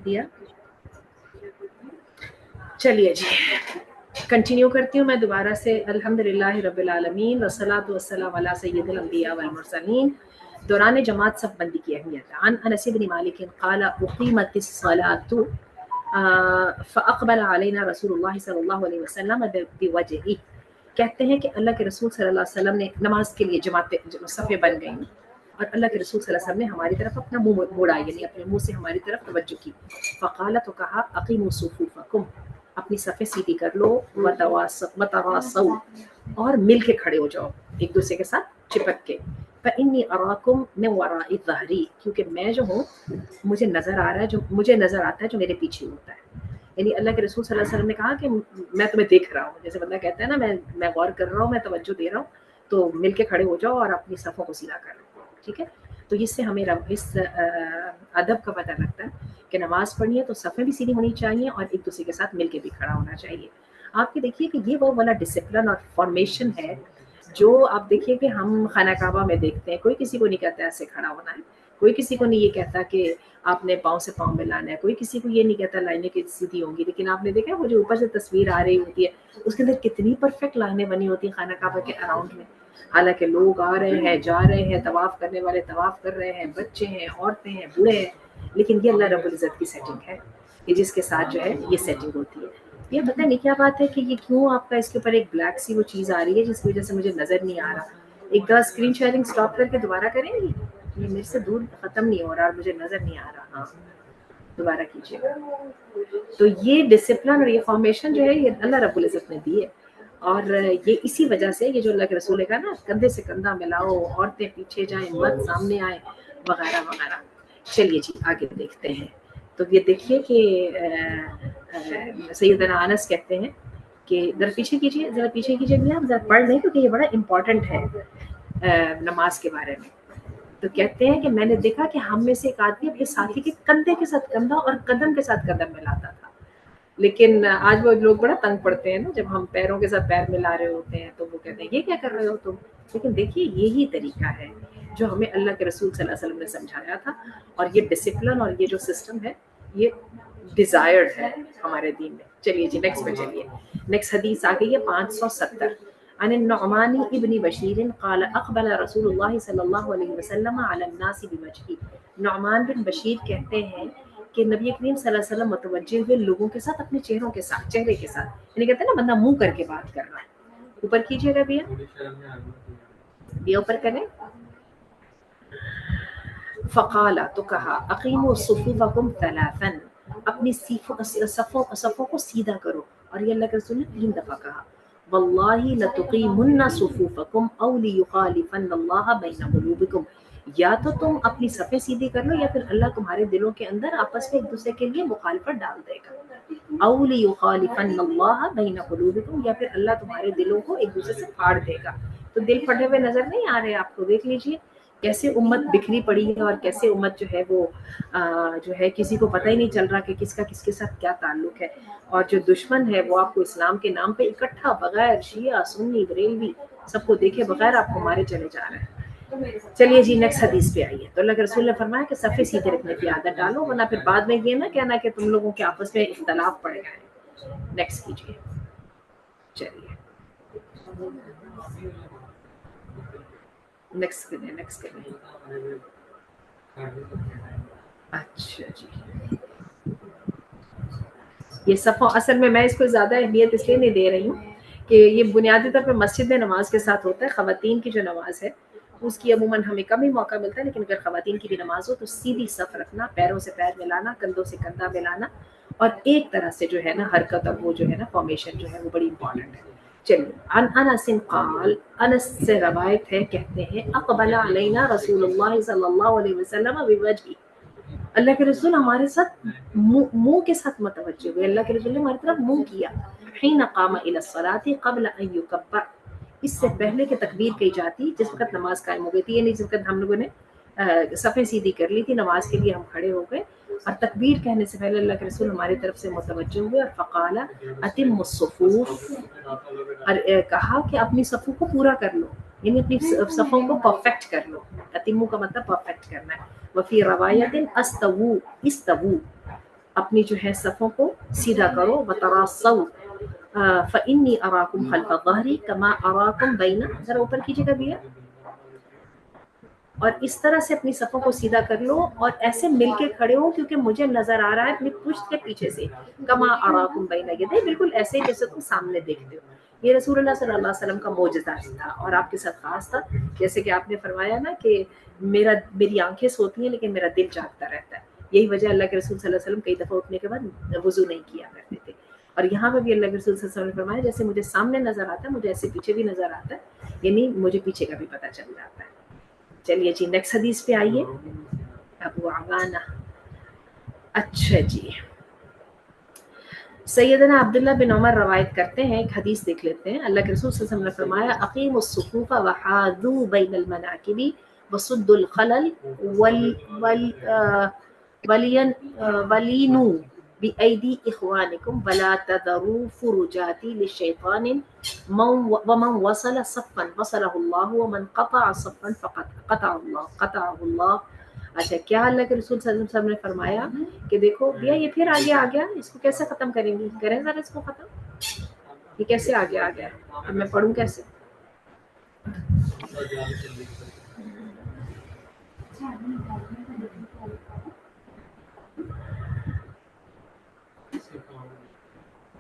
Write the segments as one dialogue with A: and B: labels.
A: دیا. چلیے جی کنٹینیو کرتی ہوں میں دوبارہ سے. الحمدللہ رب العالمین والصلاۃ والسلام علی سید الانبیاء والمرسلین. دوران جماعت صف بندی کی اہمیت. عن انس بن مالک قال اقیمت الصلاۃ فاقبل علینا رسول اللہ صلی اللہ علیہ وسلم بوجہہ. کہتے ہیں کہ اللہ کے رسول صلی اللہ علیہ وسلم نے نماز کے لیے جماعتیں صفیں بن گئیں اور اللہ کے رسول صلی اللہ علیہ وسلم نے ہماری طرف اپنا منہ موڑا, یعنی اپنے منہ سے ہماری طرف توجہ کی. فقال, تو کہا, اقیموا صفوفکم, اپنی صفیں سیدھی کر لو, وتواصوا, اور مل کے کھڑے ہو جاؤ ایک دوسرے کے ساتھ چپک کے. فإنی اراکم من وراء ظہری, کیونکہ میں جو ہوں مجھے نظر آ رہا ہے, جو مجھے نظر آتا ہے جو میرے پیچھے ہوتا ہے. یعنی اللہ کے رسول صلی اللہ علیہ وسلم نے کہا کہ میں تمہیں دیکھ رہا ہوں, جیسے بندہ کہتا ہے نا میں غور کر رہا ہوں, میں توجہ دے رہا ہوں, تو مل کے کھڑے ہو جاؤ اور اپنی صفوں کو سیدھا کر لو. ٹھیک ہے, تو اس سے ہمیں اس ادب کا پتہ لگتا ہے کہ نماز پڑھنی ہے تو صفیں بھی سیدھی ہونی چاہیے اور ایک دوسرے کے ساتھ مل کے بھی کھڑا ہونا چاہیے. آپ یہ دیکھیے کہ یہ وہ والا ڈسپلن اور فارمیشن ہے جو آپ دیکھیے کہ ہم خانہ کعبہ میں دیکھتے ہیں. کوئی کسی کو نہیں کہتا ایسے کھڑا ہونا ہے, کوئی کسی کو نہیں یہ کہتا کہ آپ نے پاؤں سے پاؤں ملانا ہے, کوئی کسی کو یہ نہیں کہتا لائنیں کی سیدھی ہوں گی. لیکن آپ نے دیکھا وہ جو اوپر سے تصویر آ رہی ہوتی ہے اس کے اندر کتنی پرفیکٹ لائنیں بنی ہوتی ہیں خانہ کعبہ کے اراؤنڈ میں. حالانکہ لوگ آ رہے ہیں, جا رہے ہیں, طواف کرنے والے طواف کر رہے ہیں, بچے ہیں, عورتیں ہیں, بوڑھے ہیں, لیکن یہ اللہ رب العزت کی سیٹنگ ہے کہ جس کے ساتھ جو ہے یہ سیٹنگ ہوتی ہے. یہ پتہ نہیں کیا بات ہے کہ یہ کیوں آپ کا اس کے اوپر ایک بلیک سی وہ چیز آ رہی ہے جس کی وجہ سے مجھے نظر نہیں آ رہا. ایک دفعہ اسکرین شیئرنگ اسٹاپ کر کے دوبارہ کریں گی, یہ میرے سے دور ختم نہیں ہو رہا اور مجھے نظر نہیں آ رہا. ہاں دوبارہ کیجیے گا. تو یہ ڈسپلن اور یہ فارمیشن جو ہے یہ اللہ رب العزت نے دی ہے, اور یہ اسی وجہ سے یہ جو اللہ کے رسول نے کہا نا کندھے سے کندھا ملاؤ, عورتیں پیچھے جائیں, مرد سامنے آئیں, وغیرہ وغیرہ. چلیے جی آگے دیکھتے ہیں. تو یہ دیکھیے کہ سیدنا انس کہتے ہیں کہ ذرا پیچھے کیجیے, ذرا پیچھے کیجیے بھی, آپ ذرا پڑھ لیں کیونکہ یہ بڑا امپورٹنٹ ہے نماز کے بارے میں. تو کہتے ہیں کہ میں نے دیکھا کہ ہم میں سے ایک آدمی اپنے ساتھی کے کندھے کے ساتھ کندھا اور قدم کے ساتھ قدم ملاتا تھا. لیکن آج وہ لوگ بڑا تنگ پڑتے ہیں نا جب ہم پیروں کے ساتھ پیر ملا رہے ہوتے ہیں, تو وہ کہتے ہیں یہ کیا کر رہے ہو تم. لیکن دیکھیے یہی طریقہ ہے جو ہمیں اللہ کے رسول صلی اللہ علیہ وسلم نے سمجھایا تھا, اور یہ ڈسپلن اور یہ جو سسٹم ہے یہ ڈیزائرڈ ہے ہمارے دین میں. چلیے جی نیکسٹ پہ چلیے. نیکسٹ حدیث آ گئی ہے 570. عن النعمان ابن بشیر قال اقبل رسول اللہ صلی اللہ علیہ وسلم علی الناس بوجهه. نعمان بن بشیر کہتے ہیں کہ نبی کریم صلی اللہ علیہ وسلم متوجہ ہوئے لوگوں کے ساتھ اپنے چہروں کے ساتھ, چہرے کے ساتھ, یعنی کہتے ہیں نا بندہ منہ کر کے بات کر رہا ہے. اوپر کیجیے گا بیا اوپر کریں. فقال, تو کہا, اقیموا صفوفکم ثلاثا, اپنی صفوں کو سیدھا کرو. اور یہ اللہ کے رسول نے 3 دفعہ کہا. واللہ لتقیمن صفوفکم او لیخالفن اللہ بین قلوبکم, یا تو تم اپنی صفیں سیدھی کر لو یا پھر اللہ تمہارے دلوں کے اندر آپس میں ایک دوسرے کے لیے مخالفت ڈال دے گا. او لیخالفن اللہ بین قلوبکم, یا پھر اللہ تمہارے دلوں کو ایک دوسرے سے پھاڑ دے گا. تو دل پھٹے ہوئے نظر نہیں آ رہے آپ کو, دیکھ لیجیے کیسے امت بکھری پڑی ہے اور کیسے امت جو ہے وہ جو ہے کسی کو پتہ ہی نہیں چل رہا کہ کس کا کس کے ساتھ کیا تعلق ہے. اور جو دشمن ہے وہ آپ کو اسلام کے نام پہ اکٹھا بغیر شیعہ سنی بریلوی سب کو دیکھے بغیر آپ کو مارے چلے جا رہے ہیں. چلیے جی نیکسٹ حدیث پہ آئیے. تو اللہ کے رسول نے فرمایا کہ صفیں سیدھے رکھنے کی عادت ڈالو, ورنہ پھر بعد میں یہ نہ کہنا کہ تم لوگوں کے آپس میں اختلاف پڑ گئے. نیکسٹ کیجیے. چلیے نیکسٹ کریں. اچھا جی, یہ صفوں اصل میں اس کو زیادہ اہمیت اس لیے نہیں دے رہی ہوں کہ یہ بنیادی طور پہ مسجد میں نماز کے ساتھ ہوتا ہے. خواتین کی جو نماز ہے اس کی عموماً ہمیں کم ہی موقع ملتا ہے, لیکن اگر خواتین کی بھی نماز ہو تو سیدھی صف رکھنا, پیروں سے پیر ملانا, کندھوں سے کندھا ملانا, اور ایک طرح سے جو ہے نا حرکت اور وہ جو ہے نا فارمیشن جو ہے وہ بڑی امپورٹنٹ ہے. چلیے. عن انس قال, انس سے روایت ہے, کہتے ہیں اقبل علینا رسول اللہ صلی اللہ علیہ وسلم بوجهه, اللہ کے رسول ہمارے ساتھ منہ کے ساتھ متوجہ ہوئے, اللہ کے رسول نے ہماری طرف منہ کیا. حين قام الى الصلاة قبل ان يكبر, اس سے پہلے کہ تکبیر کہی جاتی جس وقت نماز قائم ہو گئی تھی, یعنی جس وقت ہم لوگوں نے صفیں سیدھی کر لی تھی نماز کے لیے, ہم کھڑے ہو گئے اور تکبیر کہنے سے پہلے اللہ کے رسول ہماری طرف سے متوجہ ہوئے اور فقال اتم الصفوف, اور کہا کہ اپنی صفوں کو پورا کر لو, یعنی اپنی صفوں کو پرفیکٹ کر لو. اتمو کا مطلب پرفیکٹ کرنا ہے. وفی روایت استووا, اپنی جو ہے صفوں کو سیدھا کرو. وتراصوا فإني أراكم خلف ظهري كما أراكم بين، ذرا اوپر کیجیے گا بھیا. اور اس طرح سے اپنی صفوں کو سیدھا کر لو اور ایسے مل کے کھڑے ہو کیونکہ مجھے نظر آ رہا ہے اپنی پشت کے پیچھے سے. کما اراکم بین یدی، بالکل ایسے جیسے تم سامنے دیکھتے ہو. یہ رسول اللہ صلی اللہ علیہ وسلم کا معجزہ تھا اور آپ کے ساتھ خاص تھا. جیسے کہ آپ نے فرمایا نا کہ میری آنکھیں سوتی ہیں لیکن میرا دل جاگتا رہتا ہے. یہی وجہ اللہ کے رسول صلی اللہ علیہ وسلم کئی دفعہ اٹھنے کے بعد وضو نہیں کیا کرتے تھے. اور یہاں پہ بھی اللہ کے رسول صلی اللہ علیہ وسلم نے فرمایا جیسے مجھے سامنے نظر آتا ہے مجھے ایسے پیچھے بھی نظر آتا ہے، یعنی مجھے پیچھے کا بھی پتہ چل جاتا ہے. چلیے جی نیکسٹ حدیث پہ آئیے. ابو عوانہ. اچھا جی، سیدنا عبداللہ بن عمر روایت کرتے ہیں، ایک حدیث دیکھ لیتے ہیں. اللہ کے رسول صلی اللہ علیہ وسلم نے فرمایا اقیموا الصفوف وحاذوا بین المناکب وصدوا الخلل ولینوا بأیدی اخوانکم ولا تذروا فرجات للشیطان ومن وصل صفا وصله اللہ ومن قطع صفا فقد قطعه اللہ. اچھا، کیا اللہ کے رسول صلی اللہ علیہ وسلم نے فرمایا کہ دیکھو بھیا یہ پھر آگے آ گیا، اس کو کیسے ختم کریں گی؟ کریں ذرا اس کو ختم. یہ کیسے آگے آ گیا؟ اب میں پڑھوں کیسے؟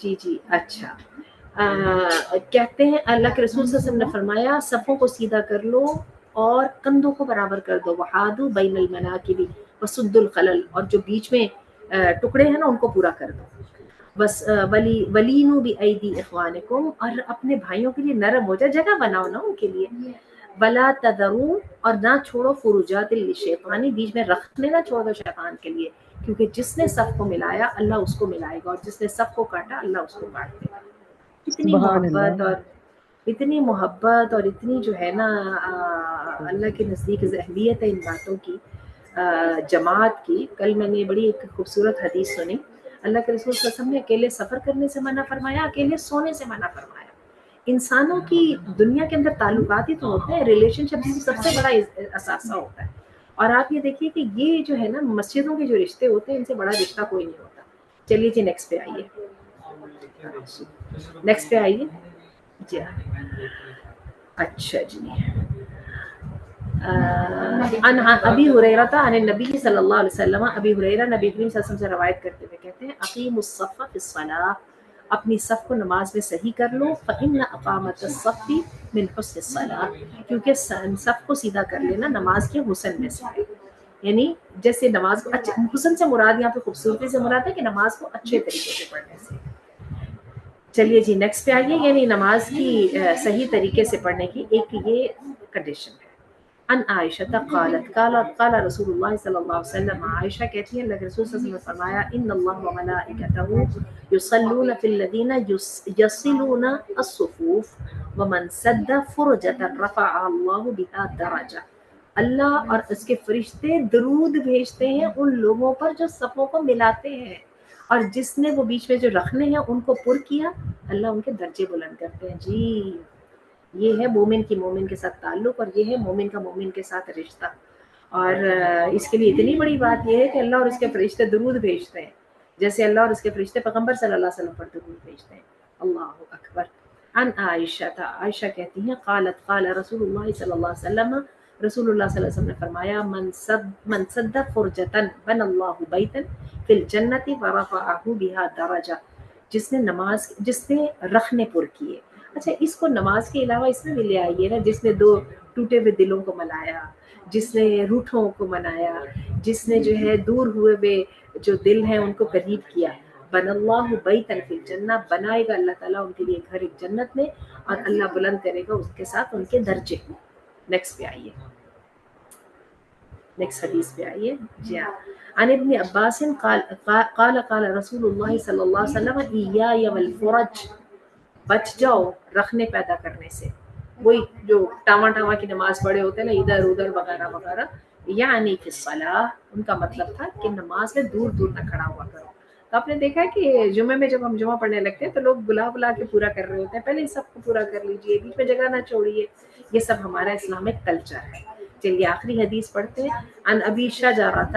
A: جی جی اچھا. کہتے ہیں اللہ کے رسول صلی اللہ علیہ وسلم نے فرمایا صفوں کو سیدھا کر لو اور کندھوں کو برابر کر دو. وحاذوا بین المناکب وصدوا الخلل، اور جو بیچ میں ٹکڑے ہیں نا ان کو پورا کر دو. بس ولینوا بأیدی اخوانکم، اور اپنے بھائیوں کے لیے نرم ہو جائے، جگہ بناؤ نا ان کے لیے. ولا تذروا، اور نہ چھوڑو فرجات للشیطان، بیچ میں رکھنے نہ چھوڑ دو شیطان کے لیے، کیونکہ جس نے صف کو ملایا اللہ اس کو ملائے گا اور جس نے صف کو کاٹا اللہ اس کو کاٹ دے گا. اتنی
B: سبحان
A: محبت
B: اللہ.
A: اور اتنی محبت اور اتنی جو ہے نا اللہ کے نزدیک اہمیت ہے ان باتوں کی، جماعت کی. کل میں نے بڑی ایک خوبصورت حدیث سنی. اللہ کے رسول صلی اللہ علیہ وسلم نے اکیلے سفر کرنے سے منع فرمایا، اکیلے سونے سے منع فرمایا. انسانوں کی دنیا کے اندر تعلقات ہی تو ہوتے ہیں، ریلیشن شپ سب سے بڑا اثاثہ ہوتا ہے. اور آپ یہ دیکھیے کہ یہ جو ہے نا مسجدوں کے جو رشتے ہوتے ہیں ان سے بڑا رشتہ کوئی نہیں ہوتا. چلیے جی نیکسٹ پہ آئیے. نیکسٹ پہ آئیے جی. اچھا جی، عن ابی ہریرہ عن النبی صلی اللہ علیہ وسلم، ابی ہریرہ نبی کریم صلی اللہ علیہ وسلم سے روایت کرتے ہوئے کہتے ہیں اقیموا الصف فی الصلاۃ، اپنی صف کو نماز میں صحیح کر لو. فإن اقامۃ الصف من حسن الصلاۃ، کیونکہ صف کو سیدھا کر لینا نماز کے حسن میں سے ہے. یعنی جیسے نماز کو اچھے حسن سے مراد یہاں پہ خوبصورتی سے مراد ہے کہ نماز کو اچھے طریقے سے پڑھنے سے. چلیے جی نیکسٹ پہ آئیے. یعنی نماز کی صحیح طریقے سے پڑھنے کی ایک یہ کنڈیشن ہے. ان عائشہ قالت قال رسول اللہ صلی اللہ علیہ وسلم، عائشہ کہتی ہیں اللہ کے رسول صلی اللہ علیہ وسلم نے فرمایا ان اللہ وملائکتہ یصلون فی الذین یصلون الصفوف ومن سد فرجۃ رفع اللہ بها درجہ. اللہ اور اس کے فرشتے درود بھیجتے ہیں ان لوگوں پر جو صفوں کو ملاتے ہیں، اور جس نے وہ بیچ میں جو رکھنے ہیں ان کو پر کیا اللہ ان کے درجے بلند کرتے ہیں. جی یہ ہے مومن کی مومن کے ساتھ تعلق، اور یہ ہے مومن کا مومن کے ساتھ رشتہ. اور اس کے لیے اتنی بڑی بات یہ ہے کہ اللہ اور اس کے فرشتے درود بھیجتے ہیں، جیسے اللہ اور اس کے فرشتے پیغمبر صلی اللہ علیہ وسلم پر درود بھیجتے ہیں. اللہ اکبر. عن عائشہ، عائشہ کہتی ہیں قالت قال رسول اللہ صلی اللہ علیہ وسلم، رسول اللہ صلی اللہ علیہ وسلم نے فرمایا من سد فرجة بنى اللہ بیتا فی الجنت ورفعہ بها درجہ، جس نے رخنے پر کیے. اچھا اس کو نماز کے علاوہ اس میں بھی لے آئیے نا، جس نے دو ٹوٹے ہوئے دلوں کو ملایا، جس نے روٹھوں کو منایا، جس نے جو ہے دور ہوئے ہوئے جو دل ہیں ان کو قریب کیا. بن اللہ بیتا فی الجنہ، بنائے گا اللہ تعالیٰ ان کے لیے گھر ایک جنت میں، اور اللہ بلند کرے گا اس کے ساتھ ان کے درجے. نیکسٹ پہ آئیے، نیکسٹ حدیث پہ آئیے. جی ہاں. عن ابن عباس قال رسول اللہ صلی اللہ علیہ وسلم ایای والفرج، بچ جاؤ رکھنے پیدا کرنے سے. وہی جو ٹاواں ٹاواں کی نماز پڑھے ہوتے ہیں نا ادھر ادھر وغیرہ وغیرہ، یعنی فی الصلاۃ، ان کا مطلب تھا کہ نماز میں دور دور نہ کھڑا ہوا کرو. تو آپ نے دیکھا کہ جمعے میں جب ہم جمعہ پڑھنے لگتے ہیں تو لوگ بلا بلا کے پورا کر رہے ہوتے ہیں، پہلے سب کو پورا کر لیجئے، بیچ میں جگہ نہ چھوڑیے. یہ سب ہمارا اسلامک کلچر ہے. چلیے آخری حدیث پڑھتے ہیں. عن ابی شجرۃ،